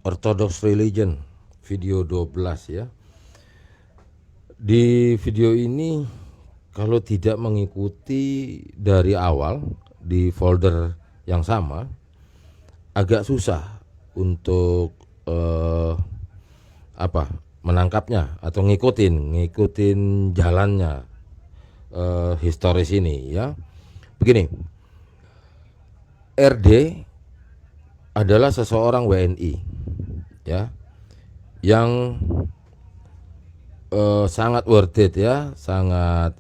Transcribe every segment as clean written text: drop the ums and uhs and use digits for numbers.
Orthodox Religion video 12 ya. Di video ini kalau tidak mengikuti dari awal di folder yang sama agak susah untuk menangkapnya atau ngikutin jalannya historis ini ya. Begini, RD adalah seseorang WNI ya yang sangat worth it ya, sangat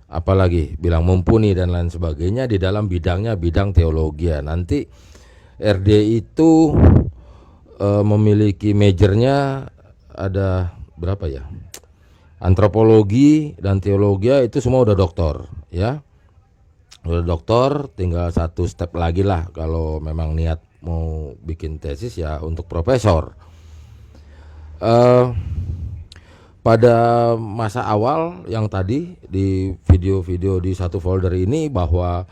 apalagi bilang mumpuni dan lain sebagainya di dalam bidang teologi. Nanti RD itu memiliki majornya ada berapa ya? Antropologi dan teologi itu semua udah doktor ya. Udah doktor, tinggal satu step lagi lah kalau memang niat mau bikin tesis ya untuk profesor. Pada masa awal yang tadi di video-video di satu folder ini bahwa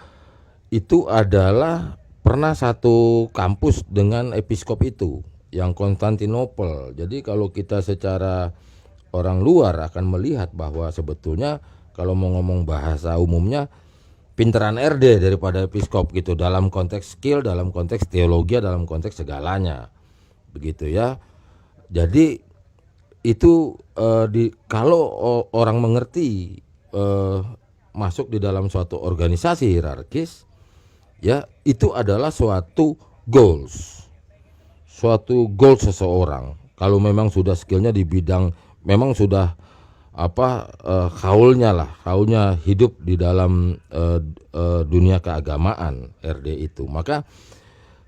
itu adalah pernah satu kampus dengan episkop itu yang Konstantinopel. Jadi kalau kita secara orang luar akan melihat bahwa sebetulnya kalau mau ngomong bahasa umumnya pinteran RD daripada episkop gitu, dalam konteks skill, dalam konteks teologi, dalam konteks segalanya begitu ya. Jadi itu kalau orang mengerti masuk di dalam suatu organisasi hierarkis ya, itu adalah suatu goals seseorang. Kalau memang sudah skillnya di bidang, memang sudah haulnya hidup di dalam dunia keagamaan RD itu. Maka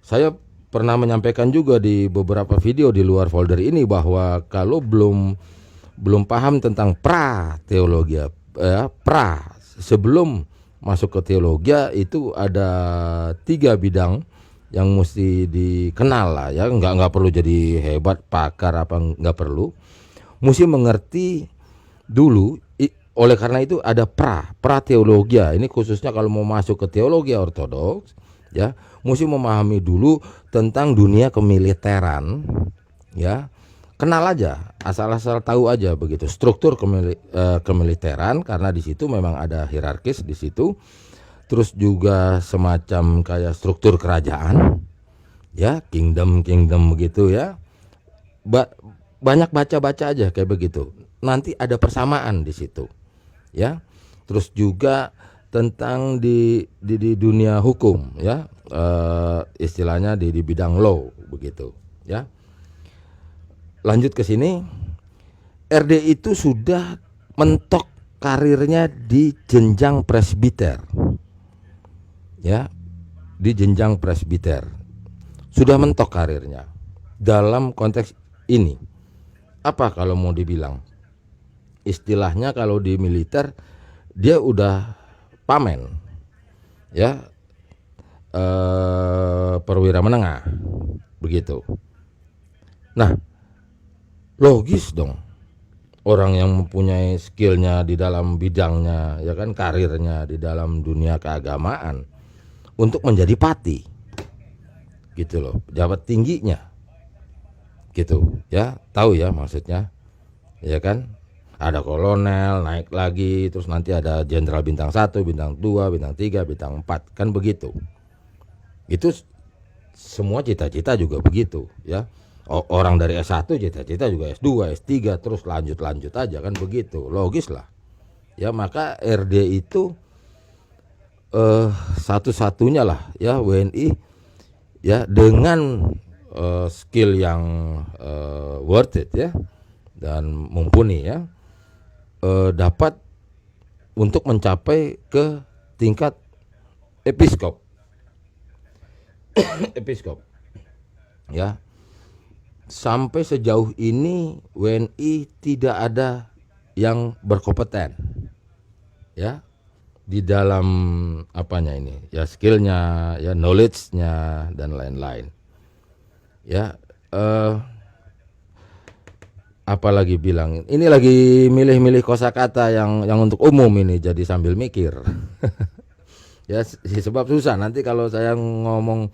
saya pernah menyampaikan juga di beberapa video di luar folder ini bahwa kalau belum paham tentang teologi sebelum masuk ke teologi itu ada 3 bidang yang mesti dikenal lah ya. Nggak perlu jadi hebat pakar nggak perlu, mesti mengerti dulu. Oleh karena itu ada teologi. Ini khususnya kalau mau masuk ke teologi ortodoks ya, mesti memahami dulu tentang dunia kemiliteran ya. Kenal aja, asal-asal tahu aja begitu struktur kemiliteran, karena di situ memang ada hierarkis di situ. Terus juga semacam kayak struktur kerajaan ya, kingdom begitu ya. Banyak baca aja kayak begitu. Nanti ada persamaan di situ ya. Terus juga tentang di dunia hukum ya, istilahnya di bidang law begitu ya. Lanjut ke sini, RD itu sudah mentok karirnya di jenjang presbiter ya, di jenjang presbiter sudah mentok karirnya. Dalam konteks ini apa kalau mau dibilang istilahnya, kalau di militer dia udah pamen ya, perwira menengah begitu. Nah, logis dong orang yang mempunyai skillnya di dalam bidangnya ya kan, karirnya di dalam dunia keagamaan untuk menjadi pati gitu loh, pejabat tingginya gitu ya, tahu ya maksudnya ya kan. Ada kolonel, naik lagi, terus nanti ada jenderal bintang 1, bintang 2, bintang 3, bintang 4, kan begitu. Itu semua cita-cita juga begitu ya. Orang dari S1 cita-cita juga S2, S3, terus lanjut aja kan begitu. Logis lah. Ya, maka RD itu satu-satunya lah ya WNI ya dengan skill yang worth it ya dan mumpuni ya, dapat untuk mencapai ke tingkat episkop ya. Sampai sejauh ini WNI tidak ada yang berkompeten ya di dalam apanya ini ya, skillnya ya, knowledge-nya dan lain-lain ya. Apalagi bilang ini lagi milih-milih kosakata yang untuk umum ini, jadi sambil mikir ya, sebab susah nanti kalau saya ngomong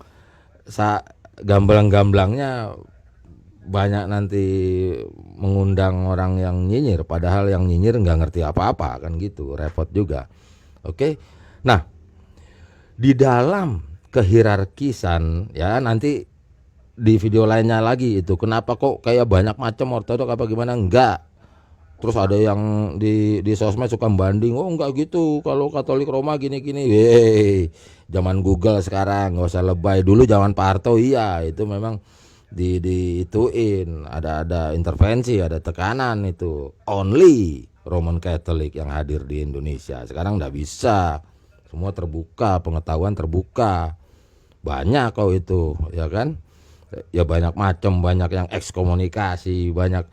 gamblang-gamblangnya banyak nanti mengundang orang yang nyinyir, padahal yang nyinyir nggak ngerti apa-apa kan gitu, repot juga. Oke, nah di dalam kehierarkisan ya nanti di video lainnya lagi itu kenapa kok kayak banyak macam ortodok apa gimana, enggak. Terus ada yang di sosmed suka banding, oh enggak gitu, kalau Katolik Roma gini-gini. Wey, zaman Google sekarang nggak usah lebay. Dulu zaman Pak Harto iya itu memang diituin, ada intervensi, ada tekanan itu. Only Roman Catholic yang hadir di Indonesia. Sekarang enggak bisa. Semua terbuka, pengetahuan terbuka. Banyak kok itu, ya kan? Ya banyak macam, banyak yang ekskomunikasi, banyak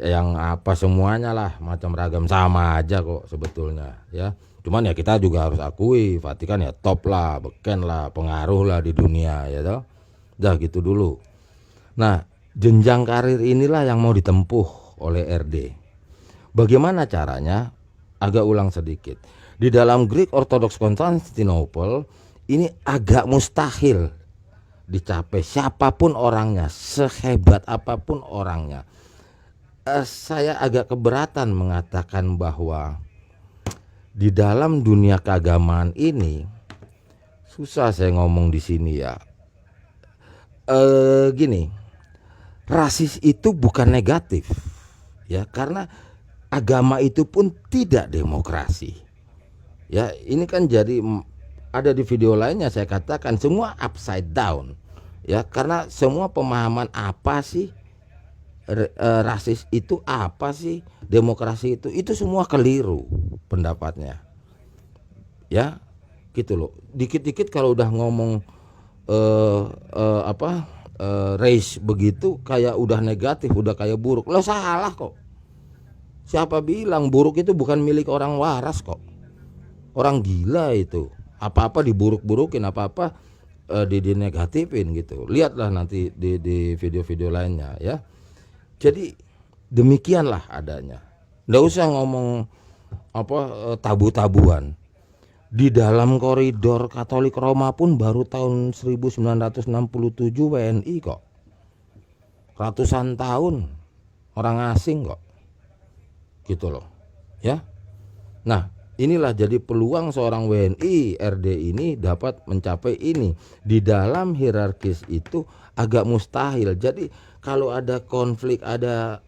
yang apa semuanya lah, macam ragam, sama aja kok sebetulnya ya. Cuman ya kita juga harus akui Vatikan ya top lah, beken lah, pengaruh lah di dunia ya toh. Dah gitu dulu. Nah, jenjang karir inilah yang mau ditempuh oleh RD. Bagaimana caranya? Agak ulang sedikit. Di dalam Greek Orthodox Constantinople ini agak mustahil dicapai siapapun orangnya, sehebat apapun orangnya. Saya agak keberatan mengatakan bahwa di dalam dunia keagamaan ini susah saya ngomong di sini ya. Gini, rasis itu bukan negatif ya, karena agama itu pun tidak demokrasi. Ya, ini kan jadi ada di video lainnya saya katakan semua upside down. Ya, karena semua pemahaman apa sih rasis itu, apa sih demokrasi itu semua keliru pendapatnya. Ya, gitu loh. Dikit-dikit kalau udah ngomong race begitu kayak udah negatif, udah kayak buruk. Lo salah kok. Siapa bilang buruk itu bukan milik orang waras kok. Orang gila itu. Apa-apa diburuk-burukin, apa-apa dinegatifin gitu. Lihatlah nanti di video-video lainnya ya. Jadi demikianlah adanya. Nggak usah ngomong tabu-tabuan. Di dalam koridor Katolik Roma pun baru tahun 1967 WNI kok. Ratusan tahun orang asing kok. Gitu loh. Ya. Nah, inilah jadi peluang seorang WNI RD ini dapat mencapai ini. Di dalam hierarkis itu agak mustahil. Jadi kalau ada konflik, ada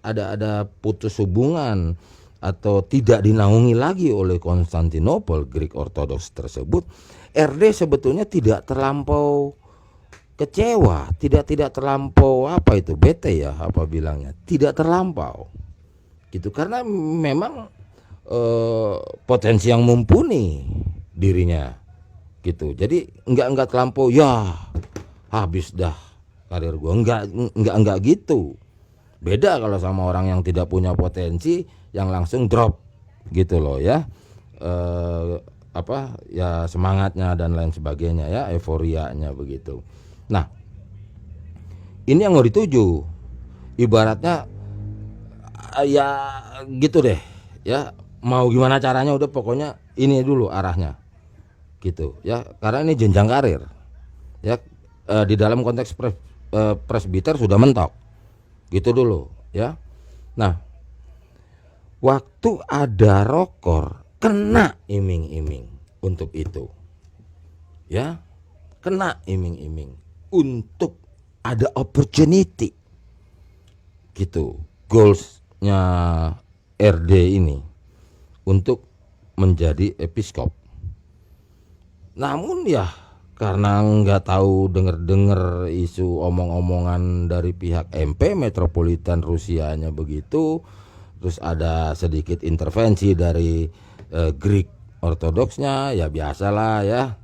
putus hubungan atau tidak dinaungi lagi oleh Konstantinopel Greek Orthodox tersebut, RD sebetulnya tidak terlampau kecewa, tidak terlampau bete ya apa bilangnya, tidak terlampau gitu, karena memang potensi yang mumpuni dirinya gitu. Jadi enggak terlampau ya habis dah karir gue, enggak gitu. Beda kalau sama orang yang tidak punya potensi yang langsung drop gitu loh ya. Ya semangatnya dan lain sebagainya ya, euforianya begitu. Nah, ini yang mau dituju. Ibaratnya ya gitu deh ya, mau gimana caranya udah pokoknya ini dulu arahnya gitu ya, karena ini jenjang karir ya. Di dalam konteks presbiter sudah mentok gitu dulu ya. Nah, waktu ada rokor kena iming-iming untuk itu ya, kena iming-iming untuk ada opportunity gitu, goalsnya RD ini untuk menjadi episkop. Namun ya karena nggak tahu dengar isu omong-omongan dari pihak MP Metropolitan Rusianya begitu, terus ada sedikit intervensi dari Greek Ortodoksnya, ya biasalah ya,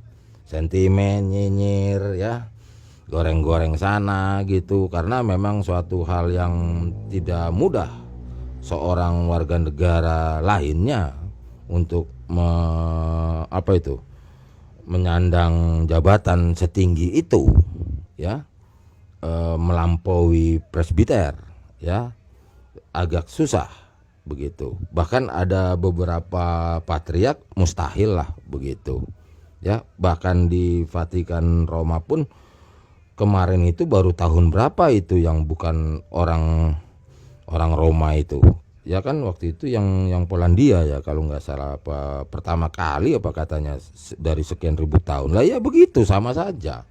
sentimen, nyinyir ya, goreng-goreng sana gitu, karena memang suatu hal yang tidak mudah seorang warga negara lainnya untuk menyandang jabatan setinggi itu ya, melampaui presbiter ya, agak susah begitu. Bahkan ada beberapa patriark mustahil lah begitu ya. Bahkan di Vatikan Roma pun kemarin itu baru tahun berapa itu yang bukan orang Roma itu, ya kan waktu itu yang Polandia ya kalau nggak salah, apa pertama kali apa katanya dari sekian ribu tahun lah, ya begitu sama saja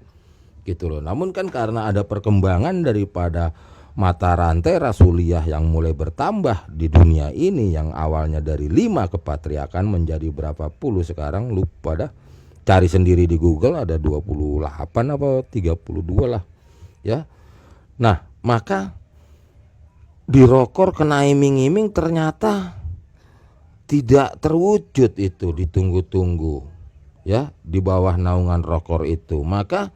gitu loh. Namun kan karena ada perkembangan daripada mata rantai rasuliah yang mulai bertambah di dunia ini, yang awalnya dari 5 kepatriarkan menjadi berapa puluh sekarang, lupa dah, cari sendiri di Google, ada 28 apa 32 lah ya. Nah maka di Rokor kena iming-iming ternyata tidak terwujud itu ditunggu-tunggu ya di bawah naungan Rokor itu. Maka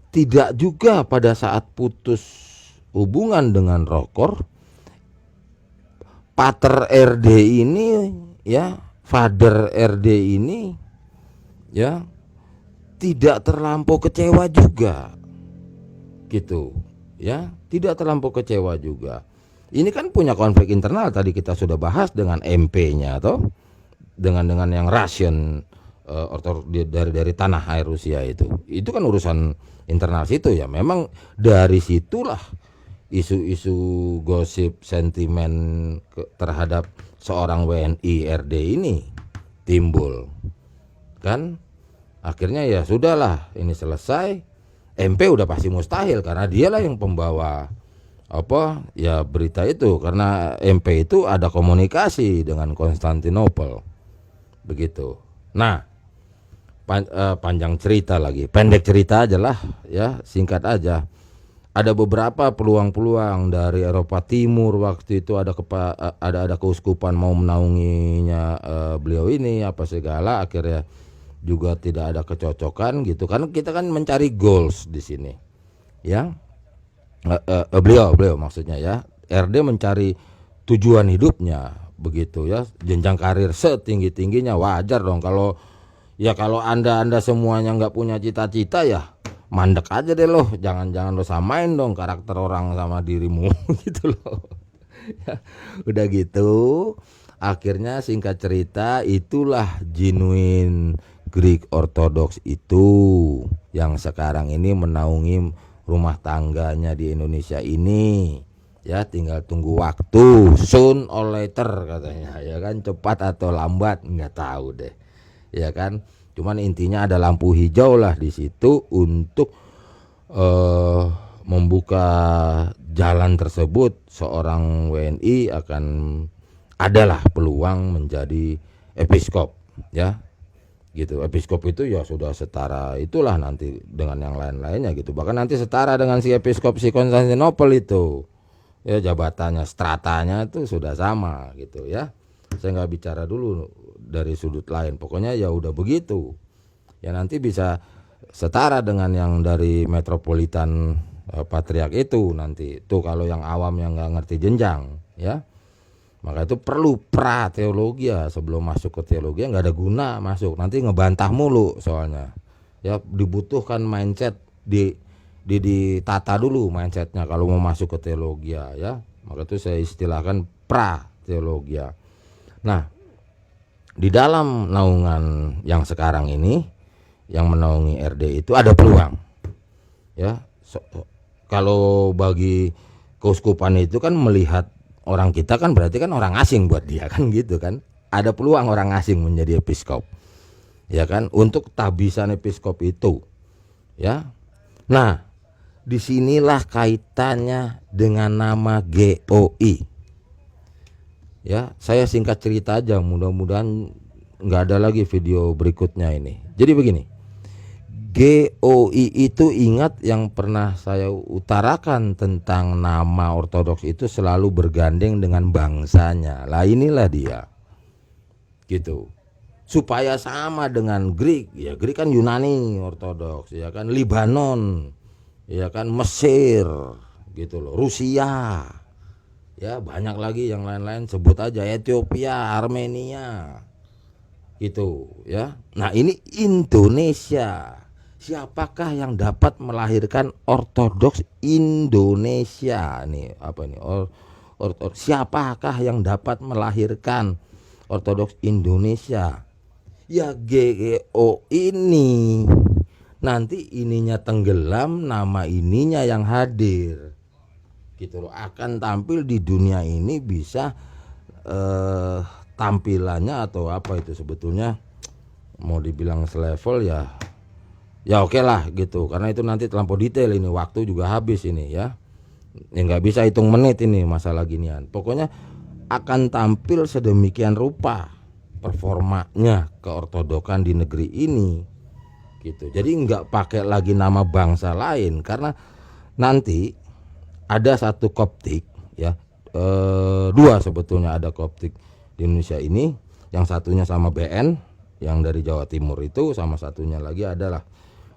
tidak juga pada saat putus hubungan dengan Rokor, Pater RD ini ya, Father RD ini ya tidak terlampau kecewa juga gitu ya, tidak terlampau kecewa juga. Ini kan punya konflik internal, tadi kita sudah bahas dengan MP-nya atau dengan yang Russian dari tanah air Rusia itu kan urusan internal situ ya. Memang dari situlah isu-isu gosip sentimen terhadap seorang WNI RD ini timbul kan. Akhirnya ya sudahlah, ini selesai. MP udah pasti mustahil karena dialah yang pembawa apa ya berita itu, karena MP itu ada komunikasi dengan Konstantinopel begitu. Nah panjang cerita lagi, pendek cerita aja lah ya, singkat aja. Ada beberapa peluang-peluang dari Eropa Timur waktu itu, ada keuskupan mau menaunginya beliau ini apa segala, akhirnya juga tidak ada kecocokan gitu. Karena kita kan mencari goals di sini ya. Beliau maksudnya ya, RD mencari tujuan hidupnya begitu ya, jenjang karir setinggi-tingginya. Wajar dong kalau anda semuanya nggak punya cita-cita ya mandek aja deh loh, jangan lo samain dong karakter orang sama dirimu gitu loh ya, udah gitu akhirnya singkat cerita itulah genuine Greek Orthodox itu yang sekarang ini menaungi rumah tangganya di Indonesia ini ya. Tinggal tunggu waktu, soon or later katanya ya kan, cepat atau lambat nggak tahu deh ya kan. Cuman intinya ada lampu hijau lah di situ untuk membuka jalan tersebut. Seorang WNI akan adalah peluang menjadi episkop ya gitu. Episkop itu ya sudah setara itulah nanti dengan yang lain-lainnya gitu, bahkan nanti setara dengan si episkop si Konstantinopel itu ya, jabatannya stratanya itu sudah sama gitu ya. Saya nggak bicara dulu dari sudut lain, pokoknya ya udah begitu ya, nanti bisa setara dengan yang dari metropolitan patriark itu nanti tuh, kalau yang awam yang nggak ngerti jenjang ya. Maka itu perlu pra teologi ya, sebelum masuk ke teologi nggak ada guna masuk, nanti ngebantah mulu soalnya ya. Dibutuhkan mindset ditata dulu mindsetnya kalau mau masuk ke teologi ya. Maka itu saya istilahkan pra teologi. Nah di dalam naungan yang sekarang ini yang menaungi RD itu ada peluang ya. Kalau bagi keuskupan itu kan melihat orang kita kan berarti kan orang asing buat dia kan gitu kan. Ada peluang orang asing menjadi episkop ya kan, untuk tabisan episkop itu ya. Nah disinilah kaitannya dengan nama GOI ya. Saya singkat cerita aja, mudah-mudahan nggak ada lagi video berikutnya ini. Jadi begini, GOI itu ingat yang pernah saya utarakan tentang nama Ortodoks itu selalu bergandeng dengan bangsanya. Lah inilah dia gitu, supaya sama dengan Greek ya. Greek kan Yunani Ortodoks ya kan, Libanon ya kan, Mesir gitu loh, Rusia ya, banyak lagi yang lain-lain, sebut aja Ethiopia, Armenia gitu ya. Nah ini Indonesia, siapakah yang dapat melahirkan Ortodoks Indonesia nih, apa nih siapakah yang dapat melahirkan Ortodoks Indonesia? Ya GGO ini. nanti ininya tenggelam, nama ininya yang hadir gitu loh, akan tampil di dunia ini bisa tampilannya atau apa itu sebetulnya mau dibilang selevel ya oke lah gitu, karena itu nanti terlampau detail, ini waktu juga habis ini ya nggak bisa hitung menit ini masalah ginian. Pokoknya akan tampil sedemikian rupa performanya keortodokan di negeri ini gitu. Jadi nggak pakai lagi nama bangsa lain, karena nanti ada satu Koptik ya, dua sebetulnya ada Koptik di Indonesia ini, yang satunya sama BN yang dari Jawa Timur itu, sama satunya lagi adalah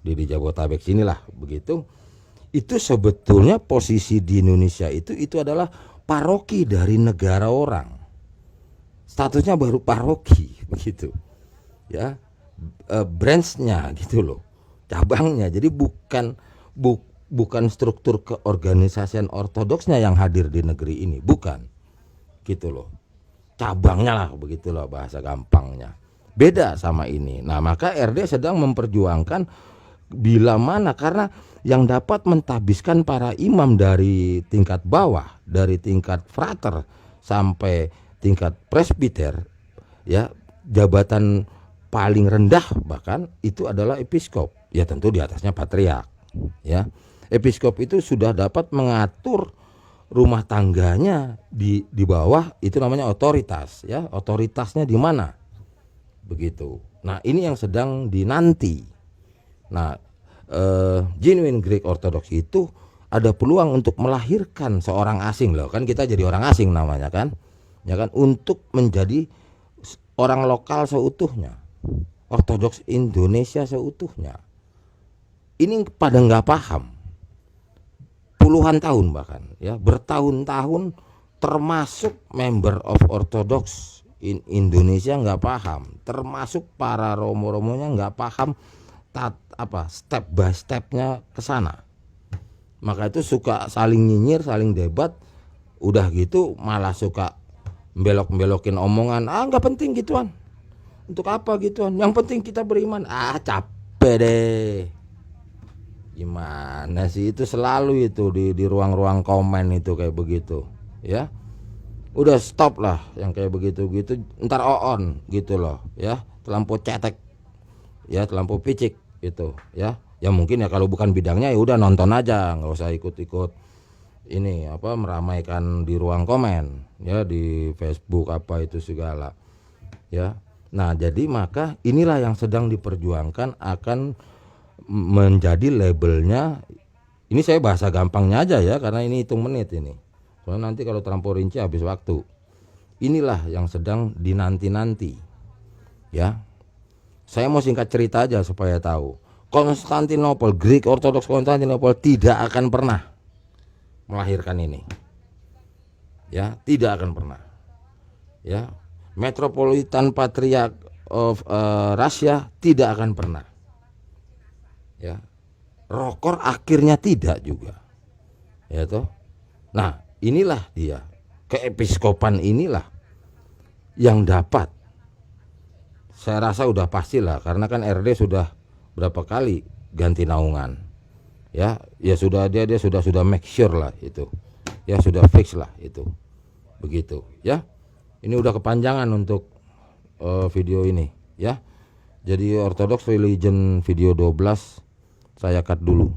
di Jabodetabek sinilah begitu. Itu sebetulnya posisi di Indonesia itu adalah paroki dari negara orang, statusnya baru paroki begitu ya, branchnya gitu loh, cabangnya. Jadi bukan struktur keorganisasian ortodoksnya yang hadir di negeri ini, bukan gitu loh, cabangnya lah begitu loh bahasa gampangnya, beda sama ini. Nah maka RD sedang memperjuangkan bila mana, karena yang dapat mentabiskan para imam dari tingkat bawah, dari tingkat frater sampai tingkat presbiter ya, jabatan paling rendah bahkan itu adalah episkop, ya tentu di atasnya patriark ya. Episkop itu sudah dapat mengatur rumah tangganya di bawah, itu namanya otoritas ya, otoritasnya di mana begitu. Nah ini yang sedang dinanti. Nah genuine Greek Orthodox itu ada peluang untuk melahirkan seorang asing loh, kan kita jadi orang asing namanya kan ya kan, untuk menjadi orang lokal seutuhnya, Ortodoks Indonesia seutuhnya. Ini pada nggak paham puluhan tahun bahkan ya, bertahun-tahun, termasuk member of Orthodox in Indonesia nggak paham, termasuk para romo-romonya nggak paham step by stepnya ke sana. Maka itu suka saling nyinyir, saling debat, udah gitu malah suka belok-belokin omongan, nggak penting gituan, untuk apa gituan, yang penting kita beriman. Capek deh. Gimana sih itu, selalu itu di ruang-ruang komen itu kayak begitu ya. Udah stop lah yang kayak begitu-gitu, ntar on gitu loh ya, terlampau cetek ya, terlampau picik gitu ya. Ya mungkin ya kalau bukan bidangnya ya udah nonton aja, nggak usah ikut-ikut ini apa, meramaikan di ruang komen ya, di Facebook apa itu segala ya. Nah jadi maka inilah yang sedang diperjuangkan, akan menjadi labelnya. Ini saya bahasa gampangnya aja ya, karena ini hitung menit ini, soalnya nanti kalau terlampau rinci habis waktu. Inilah yang sedang dinanti-nanti ya. Saya mau singkat cerita aja supaya tahu. Konstantinopel, Greek Orthodox Konstantinopel tidak akan pernah melahirkan ini. Ya, tidak akan pernah. Ya. Metropolitan Patriarch of Russia tidak akan pernah. Ya. Rokor akhirnya tidak juga. Ya toh. Nah, inilah dia. Keepiskopan inilah yang dapat. Saya rasa udah pastilah, karena kan RD sudah berapa kali ganti naungan. Ya sudah, dia sudah make sure lah itu. Ya sudah fix lah itu. Begitu ya. Ini udah kepanjangan untuk video ini ya. Jadi Orthodox Religion video 12 saya cut dulu.